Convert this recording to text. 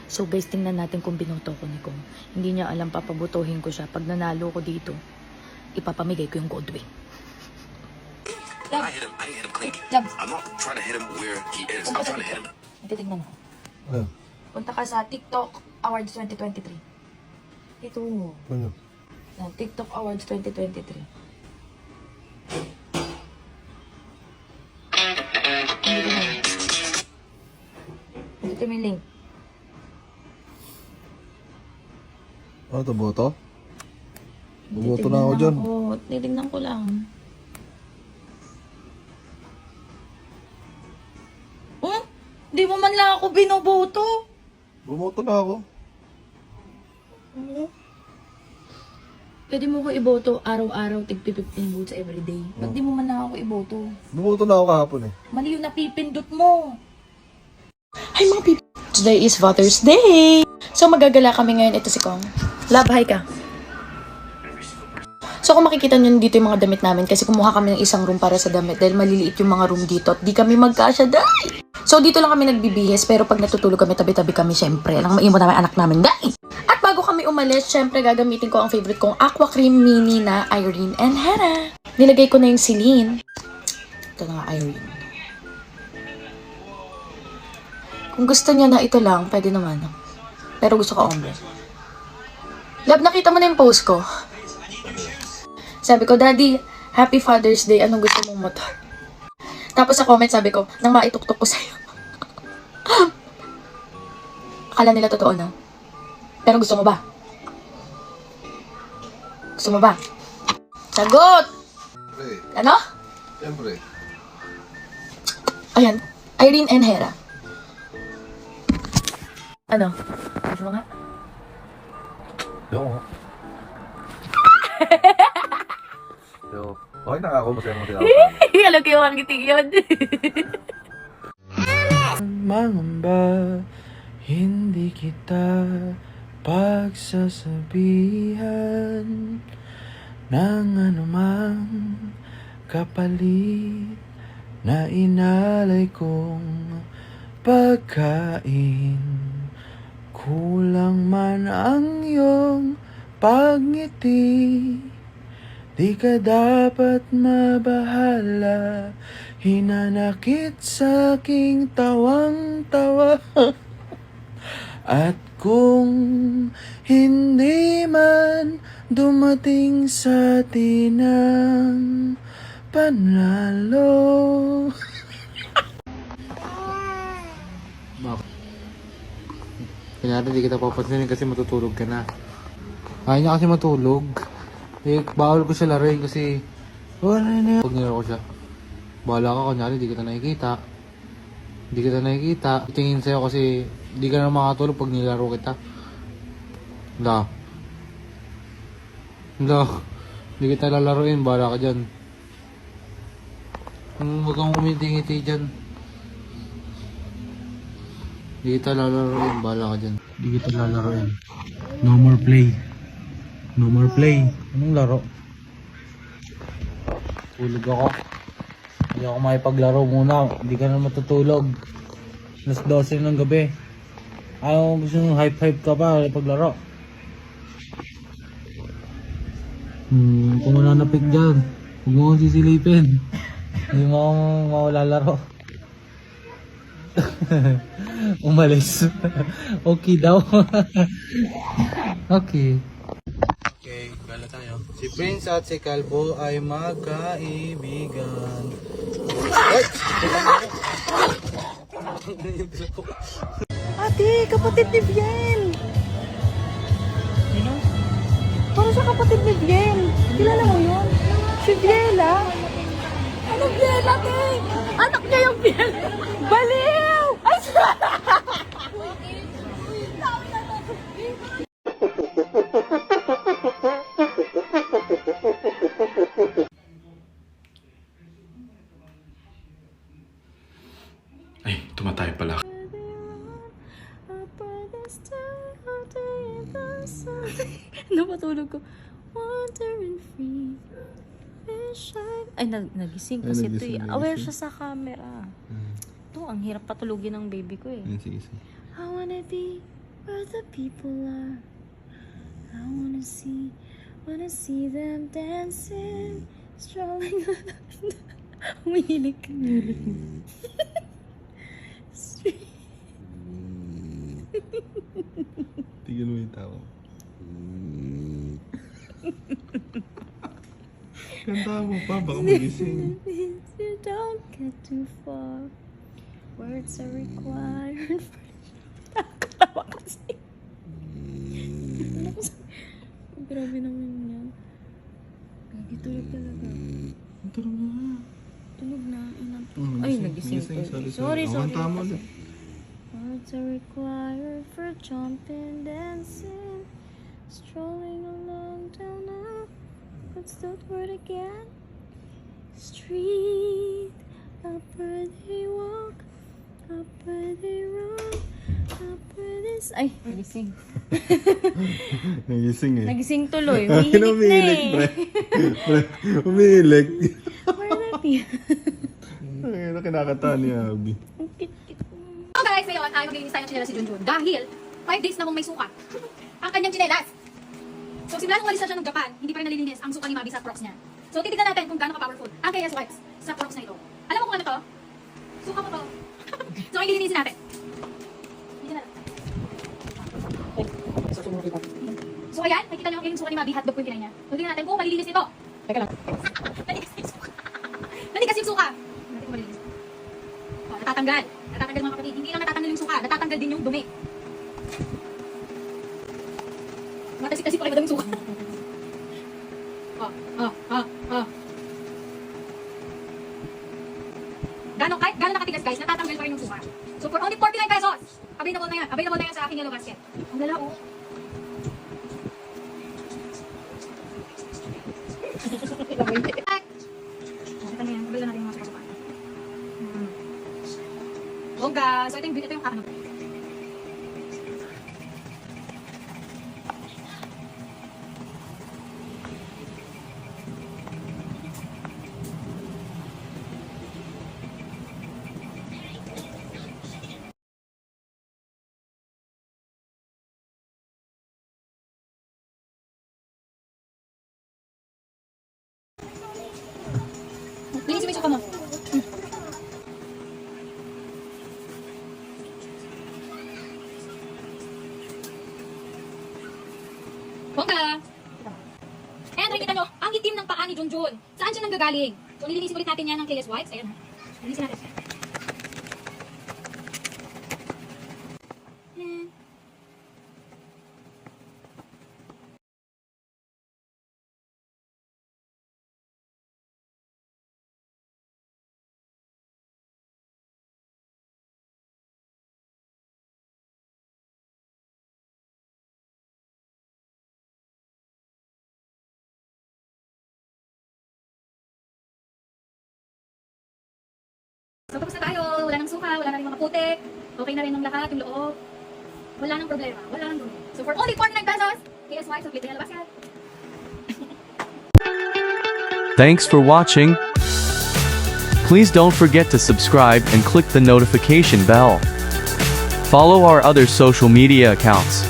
So guys, tingnan natin kung binoto ko ni Kong. Hindi niya alam, papabotohin ko siya. Pag nanalo ko dito, ipapamigay ko yung gold wing. I hit him clean. I'm not trying to hit him where he is. I'm trying to hit him. Titignan mo. Ano? Punta ka sa TikTok Awards 2023. Ito mo. Ano? TikTok Awards 2023. Ito mo yung link. Ano ito, boto? Bumoto na ako dyan. Titignan ko lang. Di mo man lang ako binoboto. Bumoto na ako. Pwede mo ko iboto araw-araw, tig 15 votes everyday. Ba't di mo man lang ako iboto? Bumoto na ako kahapon eh. Mali yung napipindot mo. Hi mga people! Today is Father's Day! So magagala kami ngayon. Ito si Kong. Love, hi ka. So kung makikita nyo dito yung mga damit namin kasi kumuha kami ng isang room para sa damit dahil maliliit yung mga room dito at di kami magkasya, day! So dito lang kami nagbibihis pero pag natutulog kami tabi-tabi kami syempre. Alang maimot namin anak namin, day! At bago kami umalis, syempre gagamitin ko ang favorite kong Aqua Cream Mini na Irene and Hannah. Nilagay ko na yung Celine. Ito na nga Irene. Kung gusto niya na ito lang, pwede naman. Pero gusto ko ombre. Love, nakita mo na yung post ko. Sabi ko, Daddy, Happy Father's Day. Anong gusto mong motor? Tapos sa comment sabi ko, nang maituktok ko sa'yo. Akala nila totoo na. Pero gusto mo ba? Gusto mo ba? Sagot! Siyempre. Ano? Siyempre. Ayan. Irene and Hera. Ano? Gusto mo nga? Yo. Yo. Okay na ako. Masaya mo sila. Alam ko yung hangiting yun. Mangamba, hindi kita pagsasabihan ng anumang kapalit na inalay kong pagkain. Kulang man ang iyong pagngiti, di ka dapat mabahala, hinanakit sa aking tawang-tawa. At kung hindi man dumating sa atin ang panalo. Kanyari di kita papansinin kasi matutulog ka na. Ayaw niya kasi matulog. Eh, bawal ko siya laruin kasi wala na. Pag nilaro ko siya, bahala ka, kunyari di kita nakikita. Hindi kita nakikita. Tingin sa'yo kasi di ka na makatulog pag nilaro kita. Hindi kita lalaruin, bahala ka dyan. Huwag kang kumitingiti dyan. Di kita lalaroin, bahala ka dyan. Di kita lalaroin. No more play. No more play. Anong laro? Tulog ako. Hindi ako makipaglaro muna. Hindi ka na matutulog. Alas 12 ng gabi. Ayaw gusto nung hype-hype ka pa paglaro. Kung mananapik dyan, huwag mo akong sisilipin. Hindi mo akong maulalaro. Umalis. Okay daw. Okay. Okay, gala tayo. Si Prince at si Calvo ay magkaibigan. Ay! Ate, kapatid ni Biel. Sino? Parang sa kapatid ni Biel. Kilala mo yun? Si Biel, ah. Ano Biel, ate? Anak niya yung Biel. Baliw! Ay, Ay, tumatay pala. Napatulog ko. Wandering free. Ay, nagising kasi ito. Aware siya sa camera. Ito, ang hirap patulugin ng baby ko eh. Sige, sige. I wanna be where the people are. I wanna see them dancing, strolling. Umihilig ka. Tignan mo yung tao. Kanta mo pa, baka magising. You don't get too far. Words are required for... Nakakatawa kasi. Grabe naman yan. Gagi, tulog talaga. Tulog na. Tulog na. Ay, Nagising, nagising nagising. tuloy. Sorry. Sorry. Kanta mo ulit. Words are required for jumping, dancing, strolling along down a... What's that word again? Street, up where they walk, up where they run, up where they... Ay, nagising. Nagising eh. Nagising tuloy. Umihilig, Umihilig na eh. pre. Umihilig. Where the people? Ay, kinakanta ni Abby. So guys, ngayon ay maglinis tayo ng tsinelas si Junjun dahil 5 days na mong may suka ang kanyang tsinelas. So simula nung walis na siya ng Japan, hindi pa rin nalilinis ang suka ni Mabi sa Crocs niya. So titignan natin kung gaano ka-powerful ang KS Wipes sa Crocs na ito. Alam mo kung ano to? Suka mo to. So ngayon lilinisin natin. Dito na lang. So ayan, nakikita niyo yung suka ni Mabi, hotdog po yung kinay niya. So tignan natin kung malilinis ito. Teka lang. Nanigas yung suka. Nanigas yung suka. Natin kung malilinis. O, natatanggal. Natatanggal mga kapatid. Hindi lang natatanggal yung suka, natatanggal din yung dumi. Matasik-tasik pa kayo daw yung suka. Gano'ng nakatigas guys, natatanggal pa rin yung suka. So for only 49 pesos, available na yan. Available na yan sa aking yellow basket. Ang lala oh. Ito na yan, available natin yung mga suka. Bongga. So ito yung kakano. Linisin mo yung suka mo. Bongga! Ayan, nakikita nyo, ang itim ng paa ni Junjun. Saan siya nanggagaling? So, nilinisin ulit natin yan ng KS Wipes. Ayan, linisin natin. Ayan. So, tapos na tayo. Wala nang suka, wala na rin mga putik. Okay na rin ang lahat, yung loob. Wala nang problema, wala nang dumi. So, for only 49 pesos, KS Wipes of Little Basket. Thanks for watching. Please don't forget to subscribe and click the notification bell. Follow our other social media accounts.